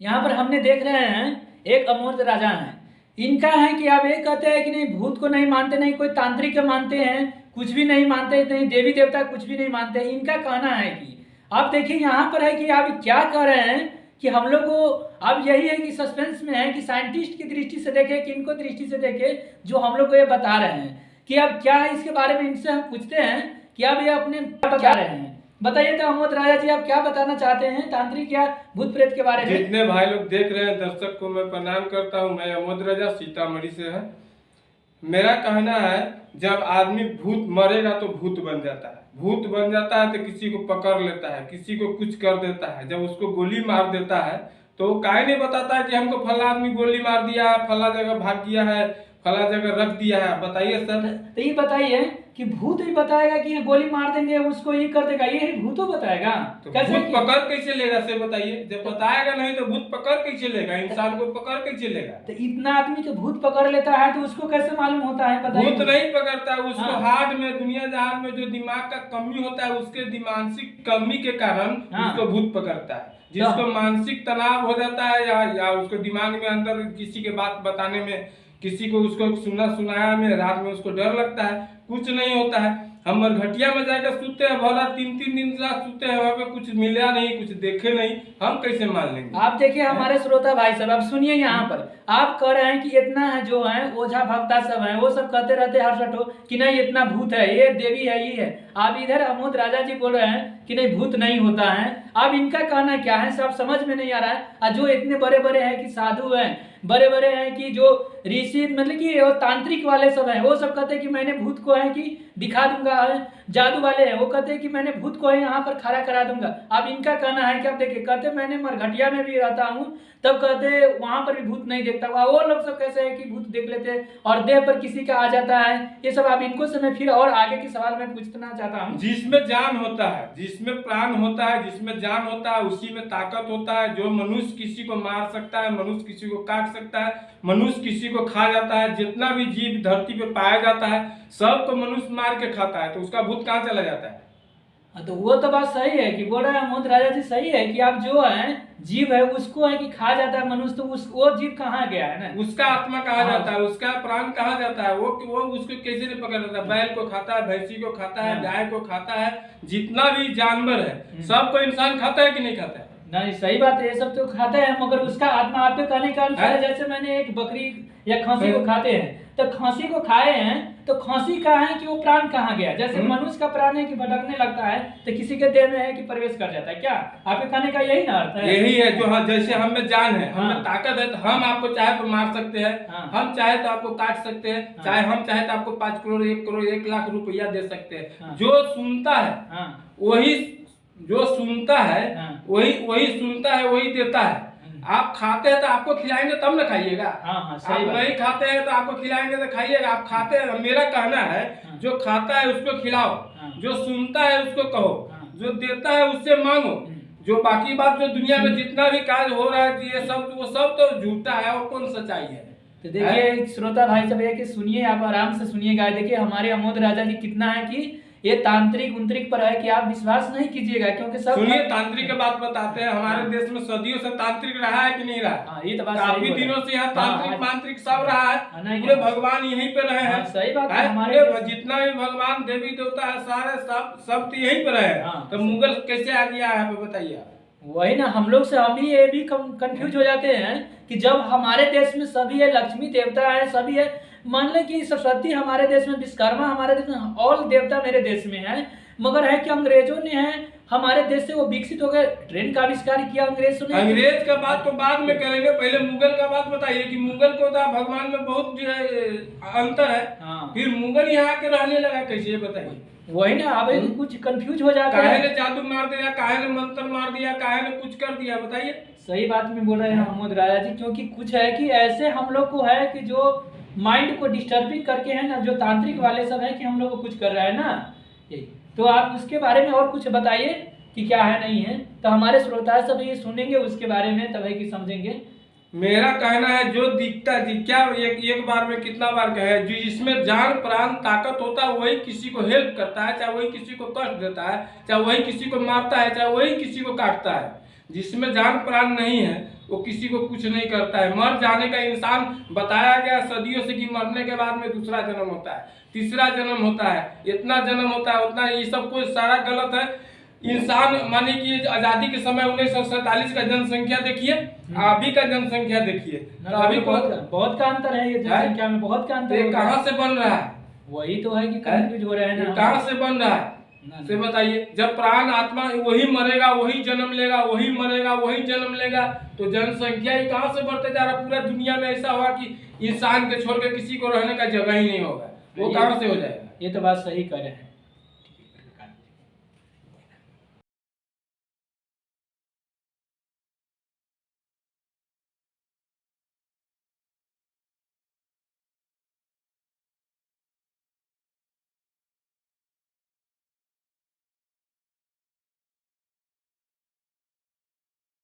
यहाँ पर हमने देख रहे हैं एक अमूर्त राजा हैं। इनका है कि आप ये कहते हैं कि नहीं भूत को नहीं मानते, नहीं कोई तांत्रिक के मानते हैं, कुछ भी नहीं मानते, नहीं देवी देवता कुछ भी नहीं मानते। इनका कहना है कि आप देखिए यहाँ पर है कि आप क्या कह रहे हैं कि हम लोग को अब यही है कि सस्पेंस में है कि साइंटिस्ट की दृष्टि से देखे कि इनको दृष्टि से देखे जो हम लोग को ये बता रहे हैं कि अब क्या है इसके बारे में इनसे हम पूछते हैं कि अब ये अपने बता रहे हैं। बताइए तो अमोद राजा जी, आप क्या बताना चाहते हैं तांत्रिक या भूत प्रेत के बारे में? जितने भाई लोग देख रहे हैं दर्शक को मैं प्रणाम करता हूं। मैं अमोद राजा सीतामढ़ी से है। मेरा कहना है जब आदमी भूत मरेगा तो भूत बन जाता है। भूत बन जाता है तो किसी को पकड़ लेता है, किसी को कुछ कर देता है। जब उसको गोली मार देता है तो काहे नहीं बताता है कि हमको फला आदमी गोली मार दिया है, फला जगह भाग गया है, फला जगह रख दिया है। बताइए सर। तो ये बताइए कि भूत ही बताएगा कि ये गोली मार देंगे उसको ये कर देगा, ये भूत बताएगा? तो कैसे भूत पकड़ कैसे लेगा से बताइए। जब बताएगा नहीं तो भूत पकड़ कैसे लेगा, इंसान को पकड़ कैसे लेगा? तो इतना आदमी के भूत पकड़ लेता है तो उसको कैसे मालूम होता है? बताइए। भूत नहीं पकड़ता है उसको। हाँ। हार्ट में दुनिया जहान में जो दिमाग का कमी होता है उसके मानसिक कमी के कारण हाँ। उसको भूत पकड़ता है। जिसको मानसिक तनाव हो जाता है या उसको दिमाग में अंदर किसी के बात बताने में, किसी को उसको सुनाया में रात में उसको डर लगता है, कुछ नहीं होता है। हम मरघटिया में जाकर सोते हैं, भरा 3-3 दिन रात सोते हैं, वहाँ पे कुछ मिला नहीं, कुछ देखे नहीं, हम कैसे मान लेंगे? आप देखिए हमारे श्रोता भाई सब, आप सुनिए यहाँ पर आप कह रहे हैं कि इतना है जो है ओझा भक्ता सब है वो सब कहते रहते हर सटो कि नहीं इतना भूत है, ये देवी है, ये है। आप इधर अमोद राजा जी बोल रहे हैं कि नहीं भूत नहीं होता है। अब इनका कहना क्या है सब समझ में नहीं आ रहा है। और जो इतने बड़े बड़े हैं कि साधु हैं, बड़े बड़े हैं कि जो ऋषि मतलब कि वो तांत्रिक वाले सब हैं, वो सब कहते हैं कि मैंने भूत को है कि दिखा दूंगा। जादू वाले हैं वो कहते हैं कि मैंने भूत को है यहाँ पर खड़ा करा दूंगा। अब इनका कहना है कि अब देखिए कहते मैंने मरघटिया में भी रहता हूँ तब कहते वहां पर भी भूत नहीं देखता हुआ। वो लोग सब कैसे है कि भूत देख लेते और देह पर किसी का आ जाता है, ये सब। अब इनको से मैं फिर और आगे के सवाल में पूछना चाहता हूँ। जिसमें जान होता है, जिसमें प्राण होता है, जिसमें जान होता है उसी में ताकत होता है। जो मनुष्य किसी को मार सकता है, मनुष्य किसी को काट सकता है, मनुष्य किसी को खा जाता है। जितना भी जीव धरती पे पाया जाता है सबको मनुष्य मार के खाता है, तो उसका भूत कहाँ चला जाता है? तो वो तो बात सही है कि बोल रहे हैं अमोद राजा जी, सही है कि आप जो है जीव है उसको है कि खा जाता है मनुष्य, तो वो जीव कहाँ गया है ना? उसका आत्मा कहाँ जाता है, उसका प्राण कहाँ जाता है? वो उसको कैसे नहीं पकड़ लेता? बैल को खाता है, भैंसी को खाता है, गाय को खाता है, जितना भी जानवर है सबको इंसान खाता है कि नहीं खाता है? नहीं सही बात है, ये सब तो खाते हैं मगर उसका आत्मा आपके कहने का अनुसार है। जैसे मैंने एक बकरी या खसी को खाते हैं तो खसी को खाए हैं तो खसी का है कि वो प्राण कहाँ गया? जैसे मनुष्य का प्राण है कि भटकने लगता है तो किसी के देह में है कि प्रवेश कर जाता है। क्या आपके कहने का यही ना अर्थ है? यही है जो जैसे हम में जान है, हम में ताकत है, तो हम आपको चाहे तो मार सकते हैं, हम चाहे तो आपको काट सकते हैं, चाहे हम चाहे तो आपको 5 करोड़ 1 करोड़ 1 लाख रुपया दे सकते हैं। जो सुनता है वही, जो सुनता है वही सुनता है, वही देता है। आप खाते हैं तो आपको खिलाएंगे तब ना खाइएगा। आप नहीं खाते हैं तो आपको खिलाएंगे तो खाइएगा। आप खाते हैं, मेरा कहना है जो खाता है उसको खिलाओ, जो सुनता है उसको कहो, जो देता है उससे मांगो। जो बाकी बात जो दुनिया में जितना भी कार्य हो रहा है ये सब वो सब तो झूठा है और कौन सच्चाई है? तो देखिए श्रोता भाई सब ये कि सुनिए, आप आराम से सुनिएगा। देखिए हमारे अमोद राजा जी कितना है कि ये तांत्रिक उंत्रिक पर है कि आप विश्वास नहीं कीजिएगा, क्योंकि सब सुनिए तांत्रिक की बात बताते हैं। हमारे देश में सदियों से तांत्रिक रहा है कि नहीं रहा? ये तो बात काफी दिनों से यहाँ तांत्रिक मांत्रिक सब रहा है। पूरे भगवान यहीं पे रहे हैं। सही बात है। हमारे जितना भी भगवान देवी देवता है सारे सब तो यहीं पे रहे हैं। तो मुगल कैसे आ गया है बताइए? वही ना, हम लोग से हम भी ये भी कंफ्यूज हो जाते हैं कि जब हमारे देश में सभी है, लक्ष्मी देवता है, सभी है, मान ले कि सरस्वती हमारे देश में, विश्वकर्मा हमारे देश में, ऑल देवता मेरे देश में है, मगर है कि अंग्रेजों ने है हमारे देश से वो विकसित हो गए, ट्रेन का आविष्कार किया अंग्रेजों ने। अंग्रेज का बात तो बाद में करेंगे, पहले मुगल का बात बताइए कि मुगल को तो भगवान में बहुत जो है अंतर है। फिर मुगल यहाँ आके रहने लगा कैसे बताइए? वही ना, अब कुछ कंफ्यूज हो जाता है। काहे ने जादू मार दिया, काहे ने मंत्र मार दिया, काहे ने कुछ कर दिया बताइए? सही बात में बोल रहे हैं अमोद राजा जी, क्योंकि कुछ है कि ऐसे हम लोग को है कि जो माइंड को डिस्टर्बिंग करके है ना, जो तांत्रिक वाले सब है कि हम लोग को कुछ कर रहा है ना, यही। तो आप उसके बारे में और कुछ बताइए कि क्या है नहीं है, तो हमारे श्रोता सब ये सुनेंगे उसके बारे में तभी कि समझेंगे। मेरा कहना है जो दिखता है क्या एक बार में कितना बार कहे, जो जिसमें जान प्राण ताकत होता है वही किसी को हेल्प करता है, चाहे वही किसी को कष्ट देता है, चाहे वही किसी को मारता है, चाहे वही किसी को काटता है। जिसमें जान प्राण नहीं है वो किसी को कुछ नहीं करता है। मर जाने का इंसान बताया गया सदियों से कि मरने के बाद में दूसरा जन्म होता है, तीसरा जन्म होता है, इतना जन्म होता है उतना, ये सब कुछ सारा गलत है। इंसान माने कि आजादी के समय 1947 का जनसंख्या देखिए, अभी का जनसंख्या देखिए, अभी बहुत का अंतर है, ये जनसंख्या में बहुत का अंतर है। कहाँ से बन रहा है? वही तो है कि कंफ्यूज हो रहे हैं ना, कहाँ से बन रहा है से बताइए। जब प्राण आत्मा वही मरेगा, वही जन्म लेगा, वही मरेगा, वही जन्म लेगा, तो जनसंख्या ही कहाँ से बढ़ते जा रहा? पूरा दुनिया में ऐसा हुआ कि इंसान के छोड़ के किसी को रहने का जगह ही नहीं होगा, वो कहाँ से हो जाएगा? ये तो बात सही कह रहे हैं।